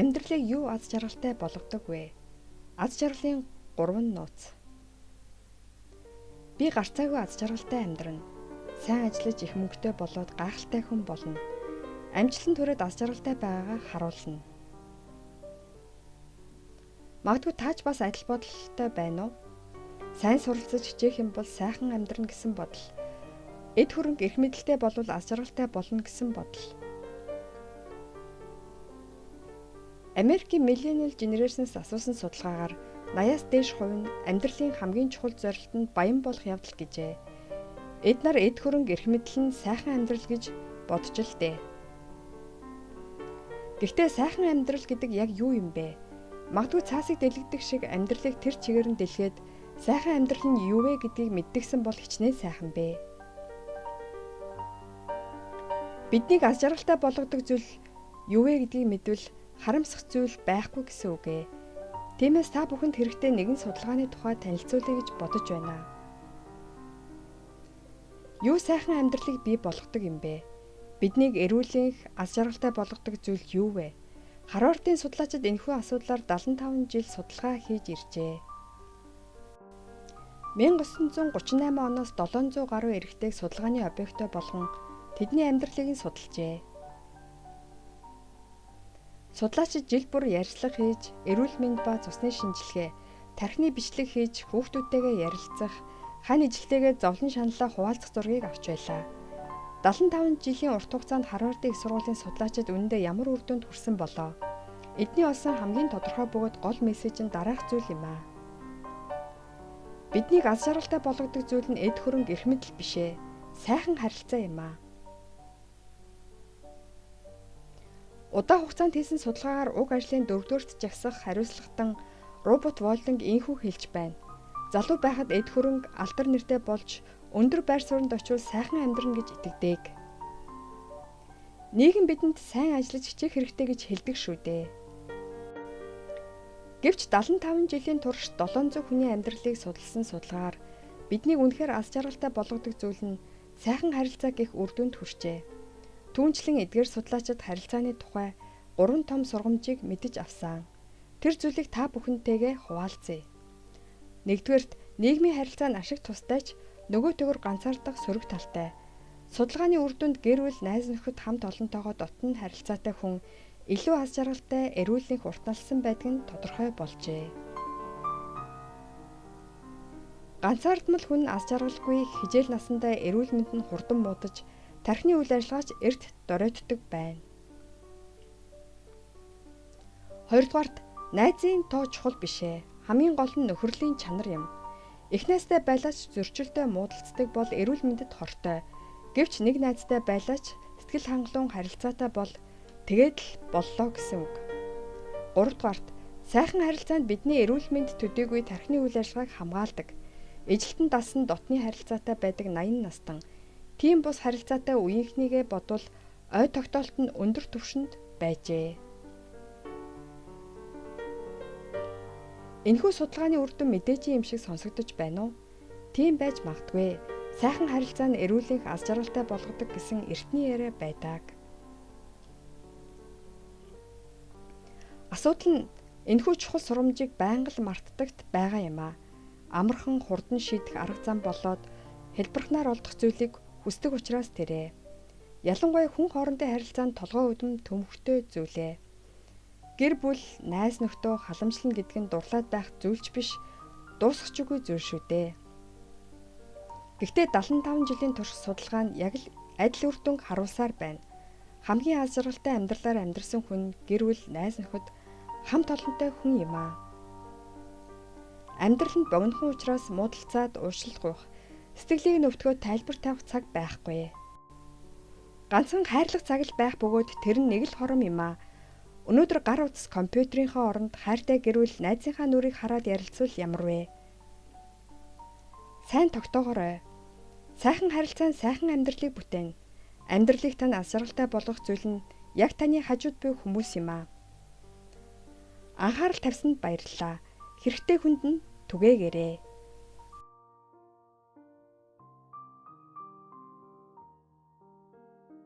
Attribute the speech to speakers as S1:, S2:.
S1: Амьдралыг юу аз жаргалтай болгодог вэ? Аз жаргалын 3 нууц. Би гарцаагүй аз жаргалтай амьдрна. Сайн ажиллаж их мөнгөтэй болоод гайхалтай хүн болно. Амжилтанд хүрээд аз жаргалтай байгаагаа харуулна. Магадгүй тааж бас адил бодолтой байна уу? Сайн суралцаж хичээх юм бол сайхан амьдрна гэсэн бодол. Эд хөрөнгө эрх мэдэлтэй болвол аз жаргалтай болно гэсэн бодол. Америкийн Millennial Generations асуусан судалгаагаар 80-аас дээш хувь нь амьдралын хамгийн чухал зорилт нь баян болох явдал гэжээ. Эднэр эд хөрөнгө эрх мэдэл нь сайхан амьдрал гэж бодж л дээ. Гэхдээ сайхан амьдрал гэдэг яг юу юм бэ? Магадгүй цаасыг дэлгдэг шиг амьдралыг тэр чигээр нь дэлгээд сайхан амьдрал нь юу вэ гэдгийг мэддэгсэн бол хичнээн сайхан бэ. Биднийг аз жаргалтай болгодог зүйл юу вэ гэдгийг мэдвэл харамсах зүйл байхгүй гэсэн үг ээ. Тиймээс та бүхэнд хэрэгтэй нэгэн судалгааны тухай танилцуулъя гэж бодож байна. Юу сайхан амьдралыг бий болгодог юм бэ? Биднийг эрүүлэнх аз жаргалтай болгодог зүйл юу вэ? Харвардын судлаачид энэхүү асуудлаар 75 жил судалгаа хийж иржээ. 1938 оноос 700 гаруй эрэгтэйг судалгааны объектой болгон тэдний амьдралыг нь судалжээ. Судлаачид жил бүр ярилцлага хийж, эрүүл мэнд ба цусны шинжилгээ, тархины бичлэг хийж, хүүхдүүдтэйгээ ярилцах, хань ижилтэйгээ зовлон шаналлаа хуваалцах зургийг авч байлаа. 75 жилийн урт хугацаанд Харвардын их сургуулийн судлаачид үүндээ ямар үр дүнд хүрсэн болоо? Эдний олсон хамгийн тодорхой бөгөөд гол мессеж нь дараах зүйл юм аа. Биднийг аз жаргалтай болгодог зүйл нь эд хөрөнгө эрх мэдэл биш ээ. Сайхан харилцаа юм аа. Удаан хугацаанд хийсэн судалгаагаар уг ажлын 4-р жагсах хариуцлагатан Роберт Волдинг инхүү хэлж байна. Залуу байхад эд хөрөнгө алдар нэртэй болж өндөр байр сууринд очивол сайхан амьдрна гэж итгэдэг. Нийгэм бидэнд сайн ажиллаж хичээх хэрэгтэй гэж хэлдэг шүү дээ. Гэвч 75 жилийн турш 700 хүний амьдралыг судалсан судалгаагаар биднийг үнэхээр аз жаргалтай болгодог зүйл нь сайхан харилцаа гэх үр дүнд хүрчээ. Түүнчлэн эдгээр судлаачид харилцааны тухай 3 том сургамжийг мэдэж авсан. Тэр зүйлийг та бүхэнтэйгээ хуваалцъя. Нэгдүгээрт нийгмийн харилцаа нь ашиг тустай ч нөгөө төгөр ганцаардах сөрөг талтай. Судалгааны үр дүнд гэр бүл найз нөхөд хамт олонтойгоо дотн харилцаатай хүн илүү аз жаргалтай, эрүүлэнх уртналсан байдаг нь тодорхой болжээ. Ганцаардмал хүн аз жаргалгүй хижээл насандаа эрүүл мэнд нь хурдан муудаж тархины үйл ажиллагаач эрт доройтдог байна. Хоёрдугаарт найзын тоо чухал биш ээ. Хамгийн гол нь нөхөрлийн чанар юм. Их найзтай байлаач зөрчилтэй муудалцдаг бол эрүүл мэндэд хортой. Гэвч нэг найзтай байлаач сэтгэл хангалуун харилцаатай бол тэгээд л боллоо гэсэн үг. Гуравдугаарт сайхан харилцаанд бидний эрүүл мэнд төдийгүй тархины үйл ажиллагааг хамгаалдаг. Эжилтэн дасан дотны харилцаатай байдаг 80 настан тийм бус харилцаатай үеийнхнийгээ бодвол ой тогтоолт нь өндөр түвшинд байжээ. Энэхүү судалгааны үр дүн мэдээжийн юм шиг сонсогдож байна уу? Тийм байж магадгүй. Сайхан харилцаа нь эрүүлэнх аз жаргалтай болгодог гэсэн эртний яриа байдаг. Асуудал нь энэхүү чухал сургамжийг байнга л мартдагт байгаа юм аа. Амархан хурдан шийдэх арга зам болоод хэлбэрхнаар олдох зүйлийг хүсдэг учраас тэрэ. Ялангуяа хүн хоорондын харилцаанд толгой удам төмөгтэй зүйлээ. Гэр бүл, найз нөхдөө халамжлна гэдэг нь дурлаад байх зүйлч биш, дуусахчгүй зүйл шүү дээ. Гэхдээ 75 жилийн турш судалгаа нь яг л адил үр дүнг харуулсаар байна. Хамгийн аз жаргалтай амьдралаар амьдарсан хүн гэр бүл, найз нөхөд хамт олонтой хүн юм аа. Амьдрал нь богинохон учраас муудалцаад ууршилт гуйх, сэтгэлийг нөвтгөө тайлбар тавих цаг байхгүй. Ганцхан хайрлах цаг л байх бөгөөд тэр нь нэг л хором юм аа. Өнөөдөр гар утас компьютерийнхаа оронд хайртай гэрвэл найзынхаа нүрийг хараад ярилцвал ямар вэ? Сайн тогтоогоорой. Сайхан харилцаа нь сайхан амьдралыг бүтээн. Амьдралыг тань аз жаргалтай болгох зүйл нь яг таны хажууд буй хүмүүс юм аа. Анхаарал тавьсанд баярлалаа. Хэрэгтэй хүнд нь түгээгээрэй.